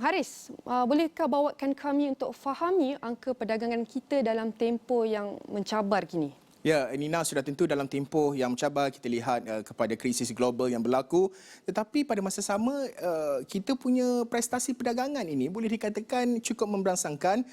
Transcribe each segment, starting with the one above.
Haris, bolehkah bawakan kami untuk fahami angka perdagangan kita dalam tempoh yang mencabar kini? Ya, Nina, sudah tentu dalam tempoh yang mencabar kita lihat kepada krisis global yang berlaku. Tetapi pada masa sama, kita punya prestasi perdagangan ini boleh dikatakan cukup memberangsangkan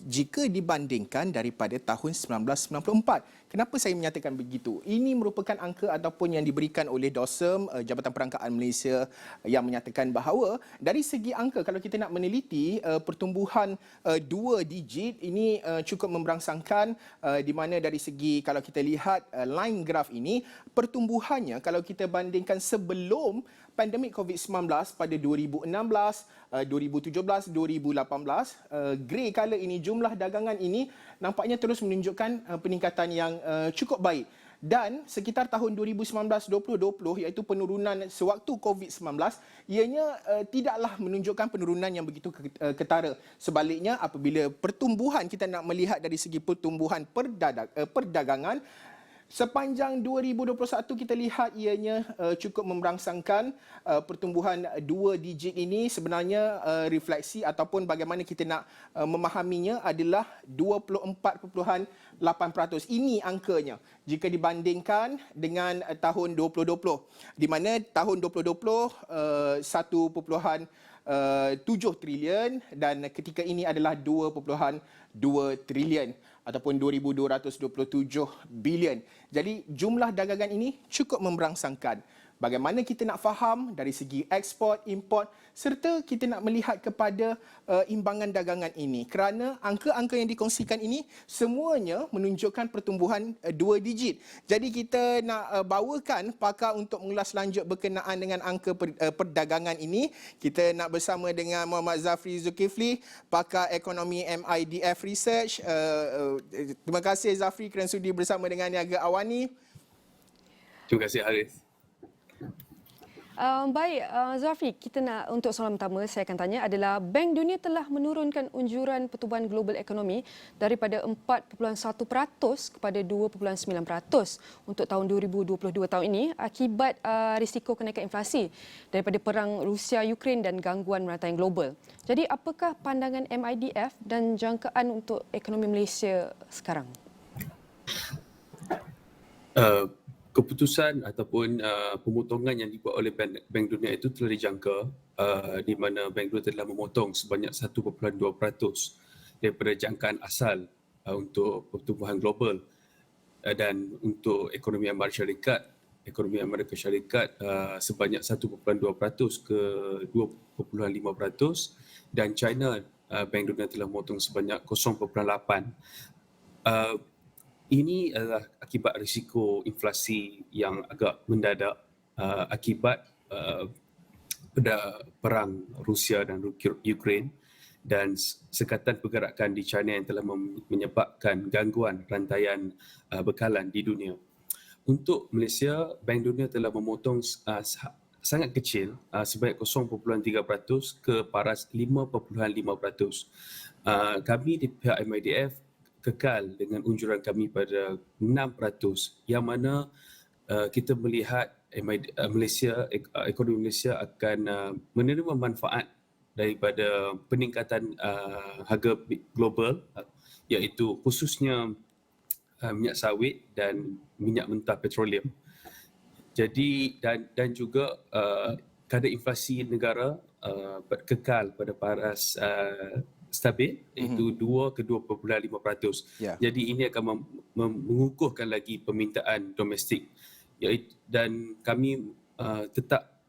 jika dibandingkan daripada tahun 1994. Kenapa saya menyatakan begitu? Ini merupakan angka ataupun yang diberikan oleh DOSM, Jabatan Perangkaan Malaysia, yang menyatakan bahawa dari segi angka, kalau kita nak meneliti pertumbuhan dua digit ini cukup memberangsangkan, di mana dari segi kalau kita lihat line graf ini, pertumbuhannya kalau kita bandingkan sebelum pandemik COVID-19 pada 2016, 2017, 2018, grey color ini, jumlah dagangan ini nampaknya terus menunjukkan peningkatan yang cukup baik. Dan sekitar tahun 2019-2020, iaitu penurunan sewaktu COVID-19, ianya tidaklah menunjukkan penurunan yang begitu ketara. Sebaliknya, apabila pertumbuhan kita nak melihat dari segi pertumbuhan perdagangan, sepanjang 2021 kita lihat ianya cukup memberangsangkan. Pertumbuhan dua digit ini sebenarnya refleksi ataupun bagaimana kita nak memahaminya adalah 24.8%. Ini angkanya jika dibandingkan dengan tahun 2020, di mana tahun 2020 1.7 triliun dan ketika ini adalah 2.2 triliun ataupun 2,227 bilion. Jadi jumlah dagangan ini cukup memberangsangkan. Bagaimana kita nak faham dari segi ekspor, import serta kita nak melihat kepada imbangan dagangan ini. Kerana angka-angka yang dikongsikan ini semuanya menunjukkan pertumbuhan dua digit. Jadi kita nak bawakan pakar untuk mengulas lanjut berkenaan dengan angka perdagangan ini. Kita nak bersama dengan Muhammad Zafri Zulkifli, pakar ekonomi MIDF Research. Terima kasih Zafri kerana sudi bersama dengan Niaga Awani. Terima kasih Haris. Baik, Zafri, kita nak untuk soalan pertama saya akan tanya adalah Bank Dunia telah menurunkan unjuran pertumbuhan global ekonomi daripada 4.1% kepada 2.9% untuk tahun 2022 tahun ini akibat risiko kenaikan inflasi daripada perang Rusia-Ukraine dan gangguan merantauan global. Jadi apakah pandangan MIDF dan jangkaan untuk ekonomi Malaysia sekarang? Keputusan ataupun pemotongan yang dibuat oleh Bank Dunia itu telah dijangka, di mana Bank Dunia telah memotong sebanyak 1.2% daripada jangkaan asal untuk pertumbuhan global, dan untuk ekonomi Amerika Syarikat sebanyak 1.2% ke 2.5%, dan China, Bank Dunia telah memotong sebanyak 0.8%. Ini adalah akibat risiko inflasi yang agak mendadak akibat perang Rusia dan Ukraine dan sekatan pergerakan di China yang telah menyebabkan gangguan rantaian bekalan di dunia. Untuk Malaysia, Bank Dunia telah memotong sangat kecil sebanyak 0.3% ke paras 5.5%. Kami di pihak MIDF kekal dengan unjuran kami pada 6%, yang mana kita melihat ekonomi Malaysia akan menerima manfaat daripada peningkatan harga global, iaitu khususnya minyak sawit dan minyak mentah petroleum. Jadi dan juga kadar inflasi negara kekal pada paras stabil, iaitu 2 ke 2.5%. Yeah. Jadi ini akan mengukuhkan lagi permintaan domestik, dan kami tetap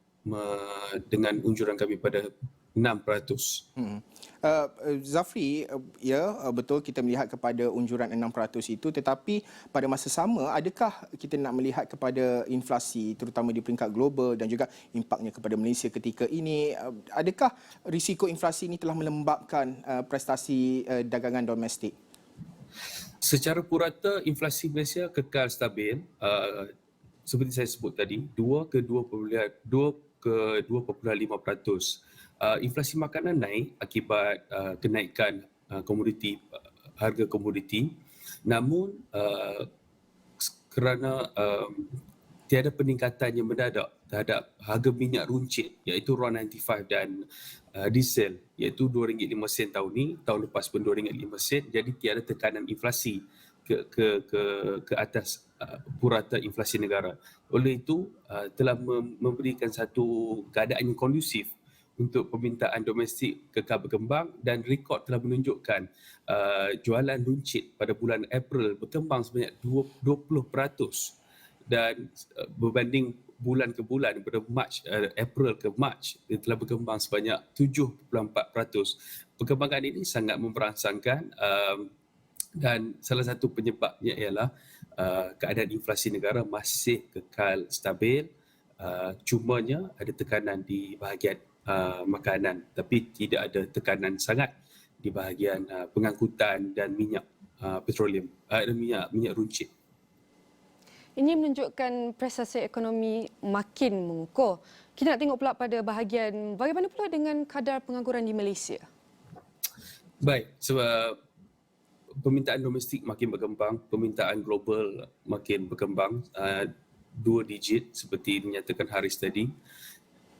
dengan unjuran kami pada 6%. Zafri, betul kita melihat kepada unjuran 6% itu, tetapi pada masa sama adakah kita nak melihat kepada inflasi terutama di peringkat global dan juga impaknya kepada Malaysia ketika ini, adakah risiko inflasi ini telah melembabkan prestasi dagangan domestik? Secara purata inflasi Malaysia kekal stabil, seperti saya sebut tadi, 2 ke 2.5%. Inflasi makanan naik akibat kenaikan harga komoditi, namun kerana tiada peningkatan yang mendadak terhadap harga minyak runcit, iaitu RON 95 dan diesel iaitu RM2.05 tahun ni, tahun lepas pun RM2.05, jadi tiada tekanan inflasi ke atas purata inflasi negara. Oleh itu telah memberikan satu keadaan yang kondusif untuk permintaan domestik kekal berkembang, dan rekod telah menunjukkan jualan runcit pada bulan April berkembang sebanyak 20%, dan berbanding bulan ke bulan pada April ke Mac dia telah berkembang sebanyak 7.4%. Perkembangan ini sangat memperangsangkan, dan salah satu penyebabnya ialah keadaan inflasi negara masih kekal stabil. Cumanya ada tekanan di bahagian makanan, tapi tidak ada tekanan sangat di bahagian pengangkutan dan minyak petroleum, minyak runcit. Ini menunjukkan prestasi ekonomi makin mengukuh. Kita nak tengok pula pada bahagian bagaimana pula dengan kadar pengangguran di Malaysia. Baik, sebab permintaan domestik makin berkembang, permintaan global makin berkembang, 2 digit seperti dinyatakan Haris tadi.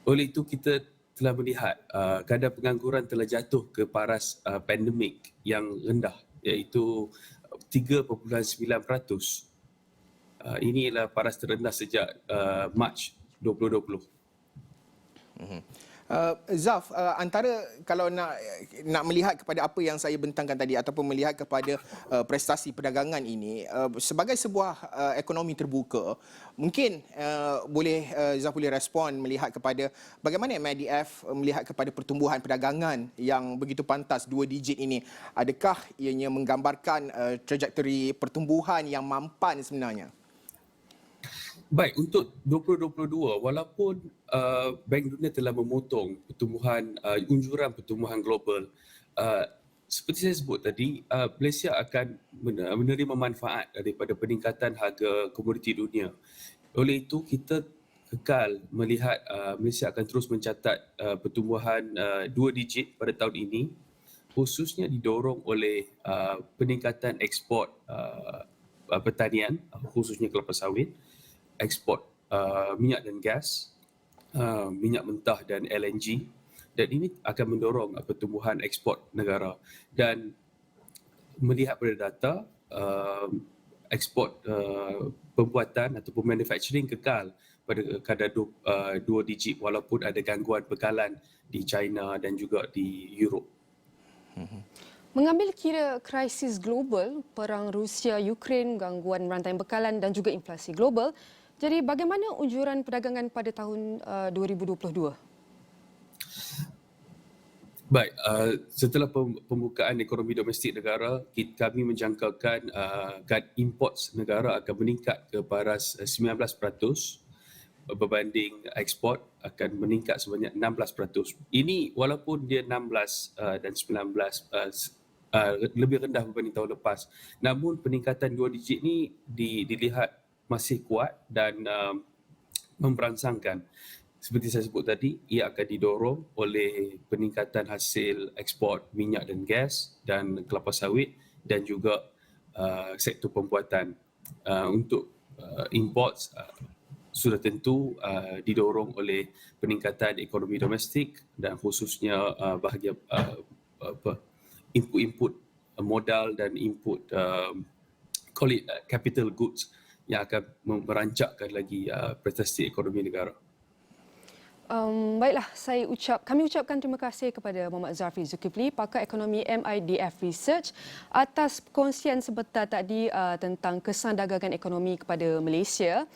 Oleh itu kita telah melihat kadar pengangguran telah jatuh ke paras pandemik yang rendah, iaitu 3.9%. Ini ialah paras terendah sejak Mac 2020. Zaf, antara kalau nak melihat kepada apa yang saya bentangkan tadi ataupun melihat kepada prestasi perdagangan ini sebagai sebuah ekonomi terbuka, mungkin Zaf boleh respon melihat kepada bagaimana MIDF melihat kepada pertumbuhan perdagangan yang begitu pantas 2 digit ini. Adakah ianya menggambarkan trajektori pertumbuhan yang mampan sebenarnya? Baik, untuk 2022, walaupun Bank Dunia telah memotong pertumbuhan unjuran pertumbuhan global, seperti saya sebut tadi, Malaysia akan menerima manfaat daripada peningkatan harga komoditi dunia. Oleh itu, kita kekal melihat Malaysia akan terus mencatat pertumbuhan 2 digit pada tahun ini, khususnya didorong oleh peningkatan ekspor pertanian, khususnya kelapa sawit, ekspor minyak dan gas, minyak mentah dan LNG, dan ini akan mendorong pertumbuhan ekspor negara. Dan melihat pada data, ekspor pembuatan ataupun manufacturing kekal pada kadar 2 digit walaupun ada gangguan bekalan di China dan juga di Europe. Mengambil kira krisis global, perang Rusia-Ukraine, gangguan rantai bekalan dan juga inflasi global, jadi bagaimana unjuran perdagangan pada tahun 2022? Baik, setelah pembukaan ekonomi domestik negara, kami menjangkakan import negara akan meningkat ke paras 19%, berbanding ekspor akan meningkat sebanyak 16%. Ini walaupun dia 16 dan 19 lebih rendah berbanding tahun lepas. Namun peningkatan 2 digit ni dilihat masih kuat dan memperangsangkan. Seperti saya sebut tadi, ia akan didorong oleh peningkatan hasil ekspor minyak dan gas dan kelapa sawit dan juga sektor pembuatan. Untuk import sudah tentu didorong oleh peningkatan ekonomi domestik dan khususnya bahagian input modal dan input capital goods yang akan merancakkan lagi prestasi ekonomi negara. Baiklah, kami ucapkan terima kasih kepada Muhammad Zafri Zulkifli, pakar ekonomi MIDF Research, atas perkongsian sebentar tadi tentang kesan dagangan ekonomi kepada Malaysia.